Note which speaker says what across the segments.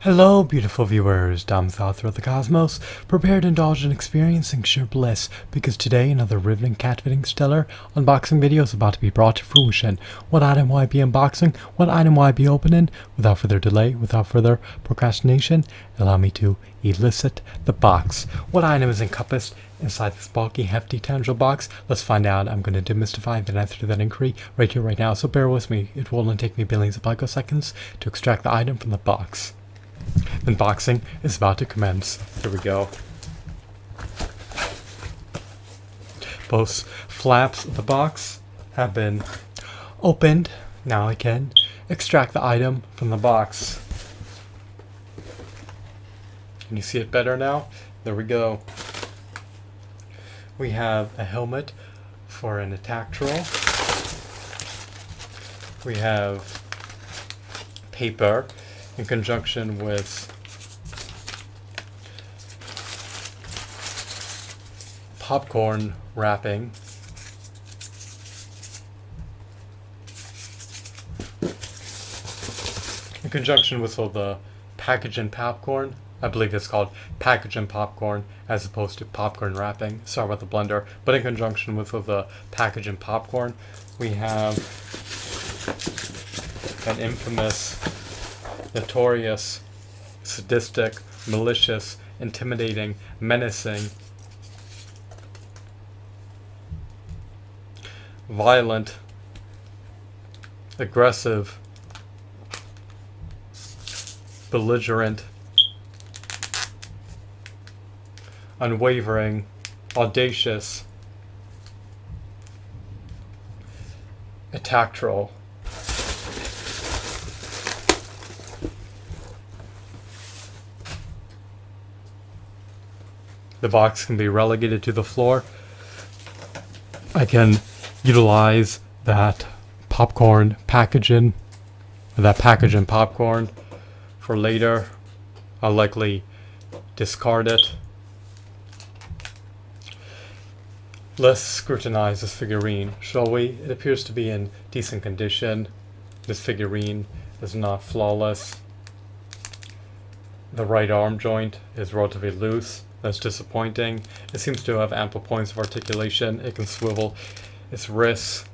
Speaker 1: Hello, beautiful viewers, dumb thought throughout the cosmos. Prepare to indulge in experiencing sheer bliss, because today another riveting, captivating, stellar unboxing video is about to be brought to fruition. What item will I be unboxing? What item will I be opening? Without further delay, without further procrastination, allow me to elicit the box. What item is encompassed inside this bulky, hefty, tangible box? Let's find out. I'm going to demystify the answer to that inquiry right here, right now, so bear with me. It will only take me billions of picoseconds to extract the item from the box. Unboxing is about to commence. Here we go. Both flaps of the box have been opened. Now I can extract the item from the box. Can you see it better now? There we go. We have a helmet for an attack troll. We have paper in conjunction with popcorn wrapping. In conjunction with all the package and popcorn, I believe it's called package and popcorn as opposed to popcorn wrapping. Sorry about the blender. But in conjunction with all the package and popcorn, we have an infamous, notorious, sadistic, malicious, intimidating, menacing, violent, aggressive, belligerent, unwavering, audacious attack troll. The box can be relegated to the floor. I can utilize that popcorn packaging, that package and popcorn for later. I'll likely discard it. Let's scrutinize this figurine, shall we? It appears to be in decent condition. This figurine is not flawless. The right arm joint is relatively loose. That's disappointing. It seems to have ample points of articulation. It can swivel its wrists.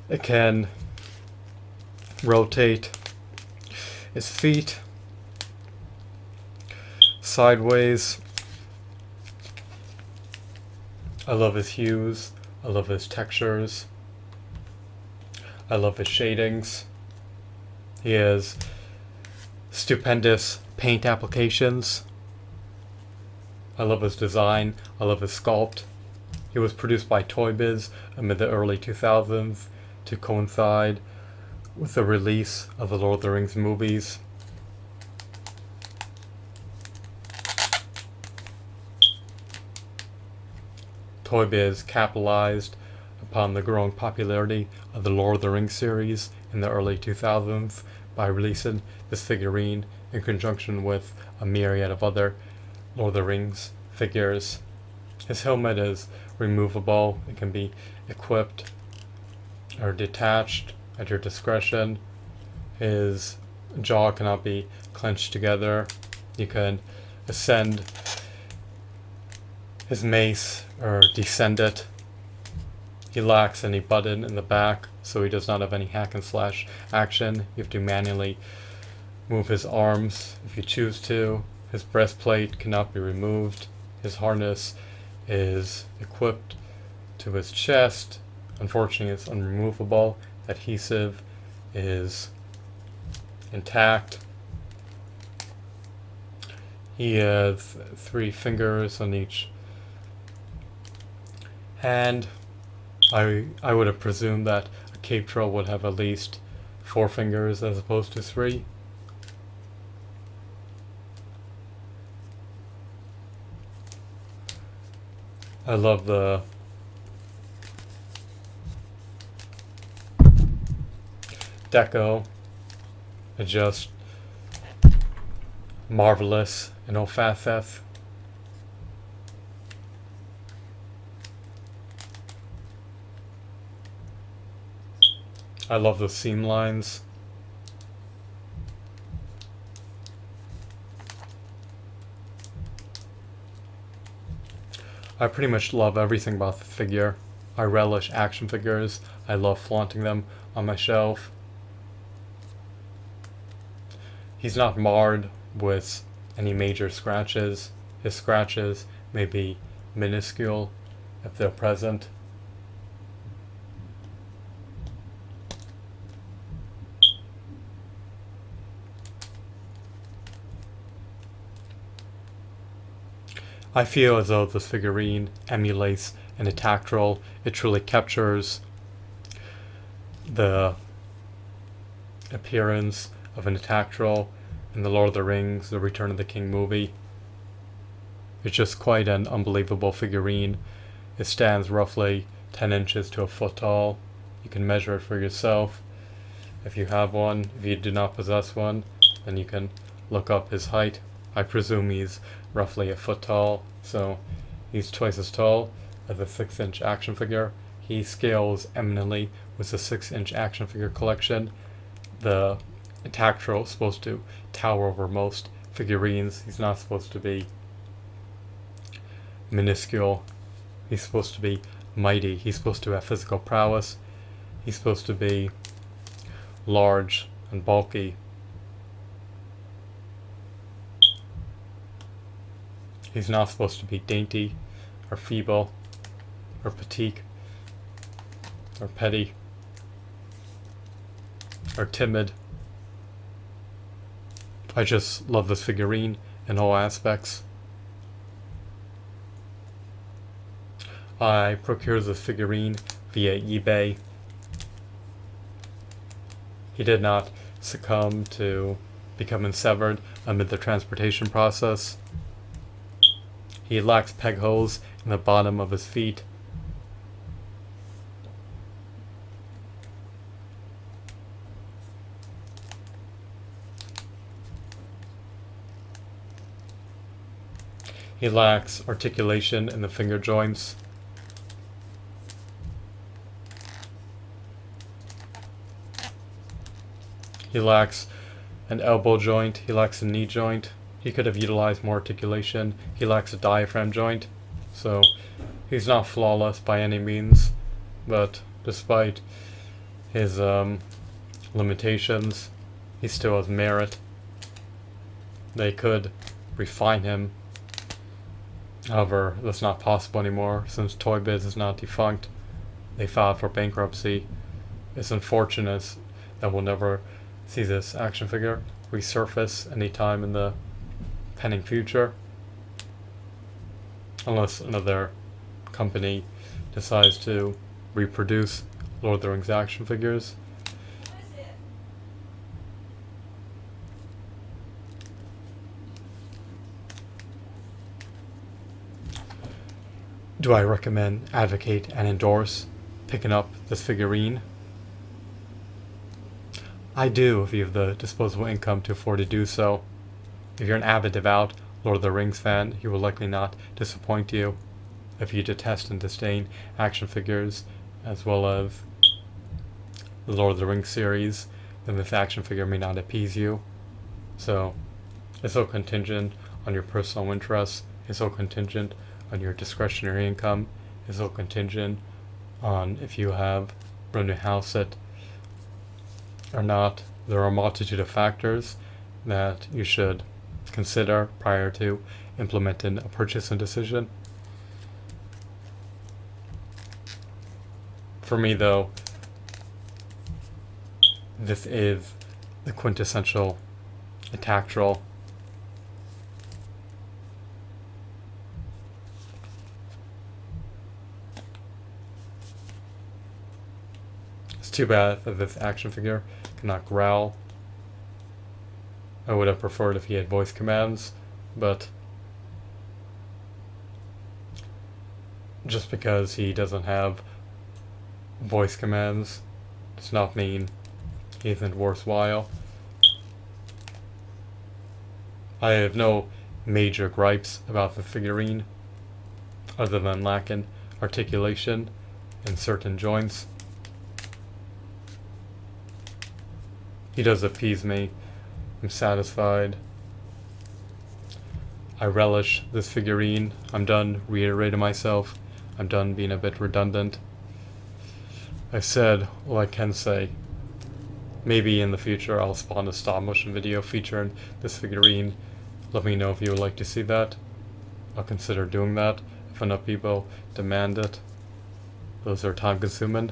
Speaker 1: It can rotate its feet sideways. I love his hues. I love his textures. I love his shadings. He has stupendous paint applications. I love his design. I love his sculpt. He was produced by Toy Biz amid the early 2000s to coincide with the release of the Lord of the Rings movies. Toy Biz capitalized upon the growing popularity of the Lord of the Rings series in the early 2000s by releasing this figurine in conjunction with a myriad of other Lord of the Rings figures. His helmet is removable. It can be equipped or detached at your discretion. His jaw cannot be clenched together. You can ascend his mace or descend it. He lacks any button in the back, so he does not have any hack and slash action. You have to manually move his arms if you choose to. His breastplate cannot be removed. His harness is equipped to his chest. Unfortunately, it's unremovable. Adhesive is intact. He has 3 fingers on each hand. I would have presumed that a cave troll would have at least 4 fingers as opposed to 3. I love the deco. It's just marvelous in all facets. I love the seam lines. I pretty much love everything about the figure. I relish action figures. I love flaunting them on my shelf. He's not marred with any major scratches. His scratches may be minuscule if they're present. I feel as though this figurine emulates an attack roll. It truly captures the appearance of an attack roll in the Lord of the Rings, The Return of the King movie. It's just quite an unbelievable figurine. It stands roughly 10 inches to a foot tall. You can measure it for yourself if you have one. If you do not possess one, then you can look up his height. I presume he's roughly a foot tall, so he's twice as tall as a 6-inch action figure. He scales eminently with the 6-inch action figure collection. The attack troll is supposed to tower over most figurines. He's not supposed to be minuscule. He's supposed to be mighty. He's supposed to have physical prowess. He's supposed to be large and bulky. He's not supposed to be dainty or feeble or petite or petty or timid. I just love this figurine in all aspects. I procured this figurine via eBay. He did not succumb to becoming severed amid the transportation process. He lacks peg holes in the bottom of his feet. He lacks articulation in the finger joints. He lacks an elbow joint. He lacks a knee joint. He could have utilized more articulation. He lacks a diaphragm joint. So he's not flawless by any means. But despite his limitations, he still has merit. They could refine him. However, that's not possible anymore since Toy Biz is now defunct. They filed for bankruptcy. It's unfortunate that we'll never see this action figure resurface anytime in the pending future, unless another company decides to reproduce Lord of the Rings action figures. Do I recommend, advocate, and endorse picking up this figurine? I do, if you have the disposable income to afford to do so. If you're an avid, devout Lord of the Rings fan, he will likely not disappoint you. If you detest and disdain action figures, as well as the Lord of the Rings series, then this action figure may not appease you. So, it's all contingent on your personal interests. It's all contingent on your discretionary income. It's all contingent on if you have room to house it or not. There are a multitude of factors that you should consider prior to implementing a purchasing decision. For me, though, this is the quintessential attack troll. It's too bad that this action figure cannot growl. I would have preferred if he had voice commands, but just because he doesn't have voice commands does not mean he isn't worthwhile. I have no major gripes about the figurine, other than lacking articulation in certain joints. He does appease me. I'm satisfied. I relish this figurine. I'm done reiterating myself. I'm done being a bit redundant. I've said all I can say. Maybe in the future I'll spawn a stop motion video featuring this figurine. Let me know if you would like to see that. I'll consider doing that if enough people demand it. Those are time consuming.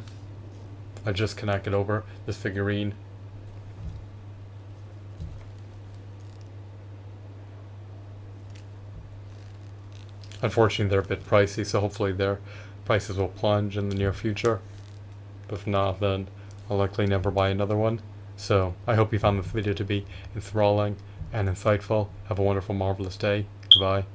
Speaker 1: I just cannot get over this figurine. Unfortunately, they're a bit pricey, so hopefully their prices will plunge in the near future. But if not, then I'll likely never buy another one. So I hope you found this video to be enthralling and insightful. Have a wonderful, marvelous day. Goodbye.